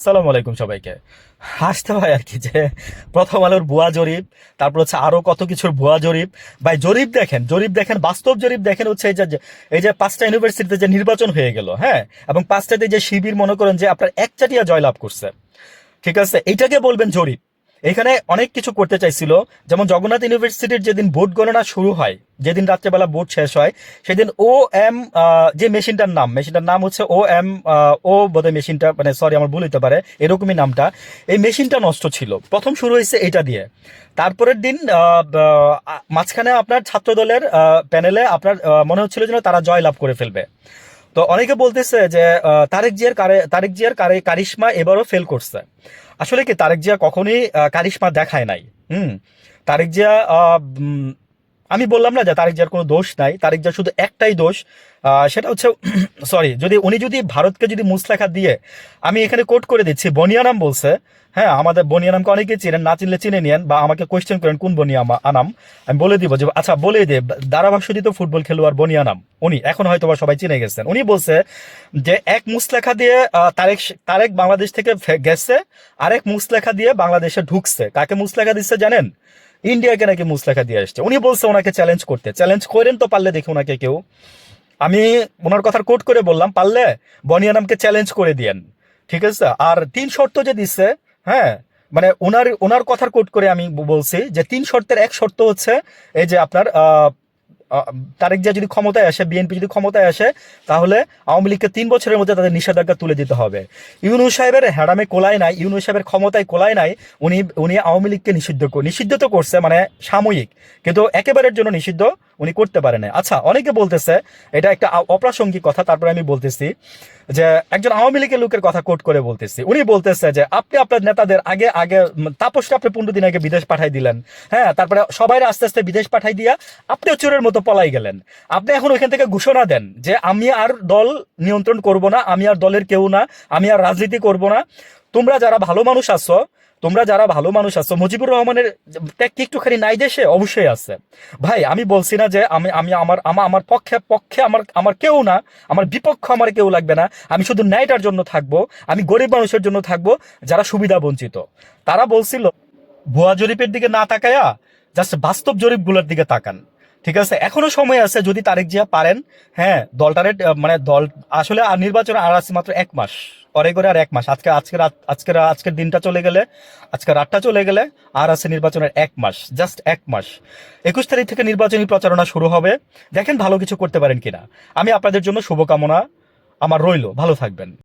সালাম আলাইকুম সবাইকে। হাসতে হয় আর কি যে প্রথম আলোর ভুয়া জরিপ, তারপর হচ্ছে আরো কত কিছুর ভুয়া জরিপ। ভাই জরিপ দেখেন, বাস্তব জরিপ দেখেন। হচ্ছে এই যে 5টা ইউনিভার্সিটিতে যে নির্বাচন হয়ে গেল, হ্যাঁ, এবং 5টাতে যে শিবির মনে করেন যে আপনার একচাটিয়া জয়লাভ করছে, ঠিক আছে, এইটাকে বলবেন জরিপ? এখানে অনেক কিছু করতে চাইছিল। যেমন জগন্নাথ ইউনিভার্সিটির যেদিন ভোট গণনা শুরু হয়, যেদিন রাত্রেবেলা ভোট শেষ হয়, সেদিন ও এম, যে মেশিনটার নাম হচ্ছে ও এম, ও বোধহয় মেশিনটা, মানে সরি আমার ভুল হতে পারে, এরকমই নামটা। এই মেশিনটা নষ্ট ছিল, প্রথম শুরু হয়েছে এটা দিয়ে। তারপরের দিন মাঝখানে আপনার ছাত্র দলের প্যানেলে আপনার মনে হচ্ছিল যেন তারা জয় লাভ করে ফেলবে। তো অনেকে বলতেছে যে তারেক জিয়ার কারিশমা এবারও ফেল করছে। আসলে কি, তারেক জিয়া কখনোই কারিশমা দেখায় নাই। হুম। তারেক জিয়া আমি বললাম না যে তারেক জিয়ার কোনো দোষ নাই, তারেক জিয়ার শুধু একটাই দোষ। সেটা হচ্ছে সরি, উনি যদি ভারতকে যদি মুসলেখা দিয়ে, আমি এখানে কোট করে দিচ্ছি, বনিয়ানাম বলছে। হ্যাঁ, আমাদের বনিয়ানামকে অনেকে চিনেন, না চিনলে চিনে নিয়েন, বা আমাকে কোয়েশ্চেন করেন কোন আনাম, আমি বলে দিব যে আচ্ছা বলে দে, ধারাভাষ্যজিত ফুটবল খেলোয়াড় বনিয়ানাম। উনি এখন হয়তো বা সবাই চিনে গেছেন। উনি বলছে যে এক মুসলেখা দিয়ে তারেক তারেক বাংলাদেশ থেকে গেছে, আরেক মুসলেখা দিয়ে বাংলাদেশে ঢুকছে। কাকে মুসলেখা দিচ্ছে জানেন? ইন্ডিয়াকে নাকি মুসলেখা দিয়ে আসছে। উনি বলছে ওনাকে চ্যালেঞ্জ করেন তো, পারলে দেখি ওনাকে কেউ। আমি ওনার কথার কোট করে বললাম, পারলে বনিয়ানামকে চ্যালেঞ্জ করে দিয়েন, ঠিক আছে। আর 3 শর্ত যে দিচ্ছে, হ্যাঁ, মানে ওনার ওনার কথার কোট করে আমি বলছি যে 3 শর্তের এক শর্ত হচ্ছে এই যে আপনার আহ, তারেক জিয়া যদি ক্ষমতায় আসে, বিএনপি যদি ক্ষমতায় আসে, তাহলে আওয়ামী লীগকে 3 বছরের মধ্যে তাদের নিষেধাজ্ঞা তুলে দিতে হবে। ইউনূস সাহেবের হ্যাডামে কোলায় নাই, ইউনূস সাহেবের ক্ষমতায় কোলায় নাই। উনি উনি আওয়ামী লীগকে নিষিদ্ধ তো করছে, মানে সাময়িক, কিন্তু একেবারের জন্য নিষিদ্ধ উনি করতে পারে না। আচ্ছা, অনেকে বলতেছে এটা একটা অপ্রাসঙ্গিক কথা, তারপরে আমি বলতেছি যে একজন আওয়ামী লীগের লোকের কথা কোট করে বলতেছি। উনি বলতেছে যে আপনি আপনার নেতাদের আগে আগে তাপসকে আপনি 15 দিন আগে বিদেশ পাঠাই দিলেন, হ্যাঁ, তারপরে সবাই আস্তে আস্তে বিদেশ পাঠাই দিয়া আপনিও চোরের মতো পলাই গেলেন। আপনি এখন ওইখান থেকে ঘোষণা দেন যে আমি আর দল নিয়ন্ত্রণ করব না, আমি আর দলের কেউ না, আমি আর রাজনীতি করব না। তোমরা যারা ভালো মানুষ আছো, মুজিবুর রহমানের ত্যাগ কি একটুখানি নাই দেশে? অবশ্যই আছে। ভাই আমি বলছি না যে আমি আমি আমার আমার আমার পক্ষে পক্ষে আমার আমার কেউ না, আমার বিপক্ষ আমার কেউ লাগবে না। আমি শুধু ন্যায়টার জন্য থাকবো, আমি গরিব মানুষের জন্য থাকবো, যারা সুবিধা বঞ্চিত। তারা বলছিল ভুয়া জরিপের দিকে না তাকায়া জাস্ট বাস্তব জরিপগুলোর দিকে তাকান, ঠিক আছে। এখনো সময় আছে, যদি তারেক জিয়া পারেন, হ্যাঁ, দলটারে মানে দল আসলে আর নির্বাচন আর আছে মাত্র 1 মাস, পরে করে আর 1 মাস। আজকের দিনটা চলে গেলে, আজকে রাতটা চলে গেলে, আর আছে নির্বাচনের 1 মাস, জাস্ট 1 মাস। 21 তারিখ থেকে নির্বাচনী প্রচারণা শুরু হবে। দেখেন ভালো কিছু করতে পারেন কিনা। আমি আপনাদের জন্য শুভকামনা আমার রইলো, ভালো থাকবেন।